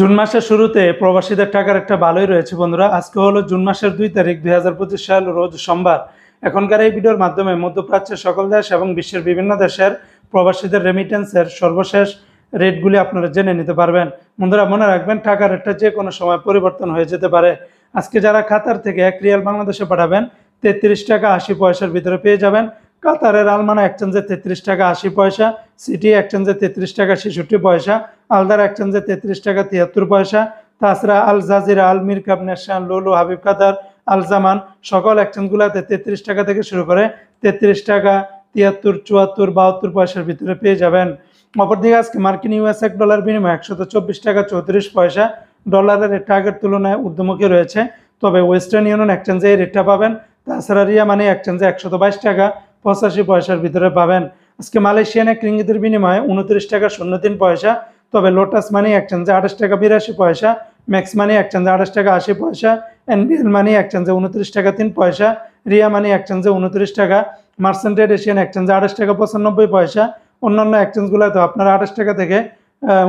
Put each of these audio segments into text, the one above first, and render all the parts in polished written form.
June মাসের শুরুতে প্রবাসীদের টাকার একটা ভালোই রয়েছে বন্ধুরা। আজকে হলো জুন মাসের 2 তারিখ 2025 সাল, রোজ সোমবার। এখনকার এই ভিডিওর মাধ্যমে মধ্যপ্রাচ্যের সকল দেশ এবং বিশ্বের বিভিন্ন দেশের প্রবাসীদের রেমিটেন্সের সর্বশেষ রেটগুলি আপনারা জেনে নিতে পারবেন। বন্ধুরা মনে রাখবেন, টাকার রেটটা যে কোনো সময় পরিবর্তন হয়ে যেতে পারে। আজকে যারা কাতার থেকে 1 রিয়াল বাংলাদেশে পাঠাবেন 33 টাকা 80 পয়সার ভিতরে পেয়ে যাবেন। কাতারের আলমানা এক্সচেঞ্জে 33 টাকা 80 পয়সা, সিটি এক্সচেঞ্জে 33 টাকা 66 পয়সা, আলদার এক্সচেঞ্জে 33 টাকা 73 পয়সা। তাছাড়া আল জাজিরা, আল মিরকাব, নেশান, লুলু, হাবিব কাতার, আল জামান সকল এক্সচেঞ্জগুলোতে 33 টাকা থেকে শুরু করে 33 টাকা 73, 74, 72 পয়সার ভিতরে পেয়ে যাবেন। অপরদিকে আজকে মার্কিন ইউএস এক ডলার বিনিময় 124 টাকা 34 পয়সা। ডলারের রেটটা আগের তুলনায় ঊর্ধ্বমুখী রয়েছে, তবে ওয়েস্টার্ন ইউনিয়ন এক্সচেঞ্জে এই রেটটা পাবেন। তাছাড়া রিয়া মানি এক্সচেঞ্জে 122 টাকা 85 পয়সার ভিতরে পাবেন। আজকে মালয়েশিয়ান এক রিঙ্গিতের বিনিময়ে 29 টাকা 03 পয়সা, তবে লোটাস মানি এক্সচেঞ্জে 28 টাকা 82 পয়সা, ম্যাক্স মানি এক্সচেঞ্জে 28 টাকা 80 পয়সা, এনবিএল মানি এক্সচেঞ্জে 29 টাকা 3 পয়সা, রিয়া মানি এক্সচেঞ্জে 29 টাকা, মার্সেন্টেড এশিয়ান এক্সচেঞ্জে 28 টাকা 95 পয়সা। অন্যান্য এক্সচেঞ্জগুলোতে আপনারা 28 টাকা থেকে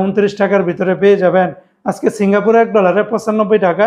29 টাকার ভিতরে পেয়ে যাবেন। আজকে সিঙ্গাপুরে এক ডলারে 95 টাকা,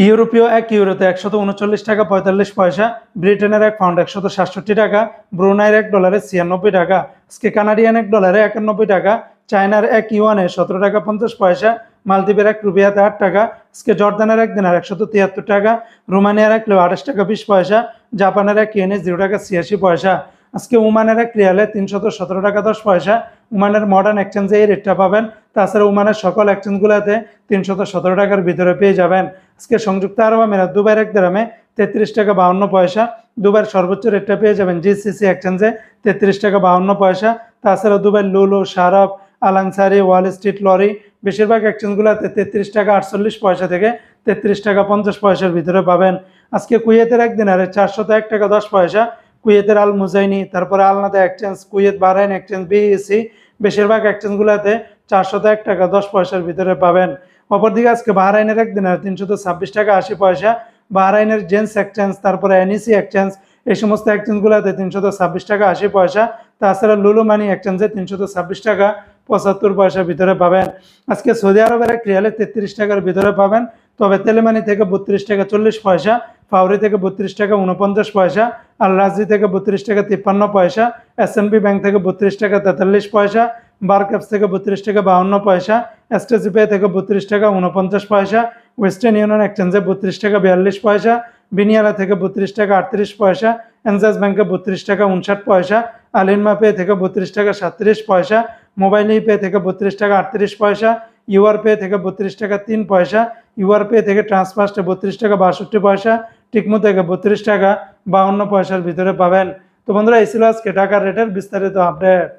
ইউরোপীয় এক ইউরোতে 139 টাকা 45 পয়সা, ব্রিটেনের এক পাউন্ড 167 টাকা, ব্রুনাইয়ের এক ডলারে 96 টাকা, আজকে কানাডিয়ান এক ডলারে 91 টাকা, চায়নার এক ইউয়ানে 17 টাকা 50 পয়সা, মালদ্বীপের এক রুপিয়াতে 8 টাকা, আজকে জর্দানের এক দিনার 173 টাকা, রোমানিয়ার এক লো 28 টাকা 20 পয়সা, জাপানের এক ইয়েনে 0 টাকা 86 পয়সা। আজকে ওমানের এক রিয়ালে 317 টাকা 10 পয়সা। ওমানের মডার্ন এক্সচেঞ্জে এই রেটটা পাবেন। তাছাড়া ওমানের সকল এক্সচেঞ্জগুলোতে 317 টাকার ভিতরে পেয়ে যাবেন। আজকে সংযুক্ত আরব আমিরাত দুবাইয়ের এক দিরহামে 33 টাকা 52 পয়সা। দুবাইয়ের সর্বোচ্চ রেটটা পেয়ে যাবেন জিসিসি এক্সচেঞ্জে 33 টাকা 52 পয়সা। তাছাড়া দুবাইয়ের লুলু, শারাফ, আল আনসারি, ওয়াল স্ট্রিট, লরি বেশিরভাগ এক্সচেঞ্জগুলোতে 33 টাকা 48 পয়সা থেকে 33 টাকা 50 পয়সার ভিতরে পাবেন। আজকে কুয়েতের এক দিনারে 401 টাকা 10 পয়সা। কুয়েতের আল মুজাইনি, তারপরে আলনাদা exchange, Kuwait Bahrain exchange, BAC বেশিরভাগ এক্সচেঞ্জগুলোতে 401 টাকা 10 পয়সার ভিতরে পাবেন। অপরদিকে আজকে বাহরাইনের এক দিনার 326 টাকা 80 পয়সা। বাহরাইনের জেন্স এক্সচেঞ্জ, তারপরে এনইসি এক্সচেঞ্জ এই সমস্ত এক্সচেঞ্জগুলোতে 326 টাকা 80 পয়সা। তাছাড়া লুলু মানি এক্সচেঞ্জে 326 টাকা 75 পয়সার ভিতরে পাবেন। আজকে সৌদি আরবের এক রিয়ালে 33 টাকার ভিতরে পাবেন, তবে তেলেমানি থেকে 32 টাকা 40 পয়সা, ফাউরি থেকে 32 টাকা 49 পয়সা, আল রাজি থেকে 32 টাকা 53 পয়সা, এসএনবি ব্যাংক থেকে 32 টাকা 43 পয়সা, বারক্যাপস থেকে 32 টাকা 52 পয়সা, এসটিসি পে থেকে 32 টাকা 49 পয়সা, ওয়েস্টার্ন ইউনিয়ন এক্সচেঞ্জে 32 টাকা 42 পয়সা, বিনিয়ালা থেকে 32 টাকা 38 পয়সা, এনজাস ব্যাংকে 32 টাকা 59 পয়সা, আলিনমা পে থেকে 32 টাকা 37 পয়সা, মোবাইল পে থেকে 32 টাকা 38 পয়সা, ইউআর পে থেকে 32 টাকা 3 পয়সা, ইউআর পে থেকে ট্রান্সফার্স্টে 32 টাকা 62 পয়সা, টিকমো থেকে 32 টাকা 52 পয়সার ভিতরে পাবেন। তো বন্ধুরা, এই ছিল আজকে টাকার রেটের বিস্তারিত আপডেট।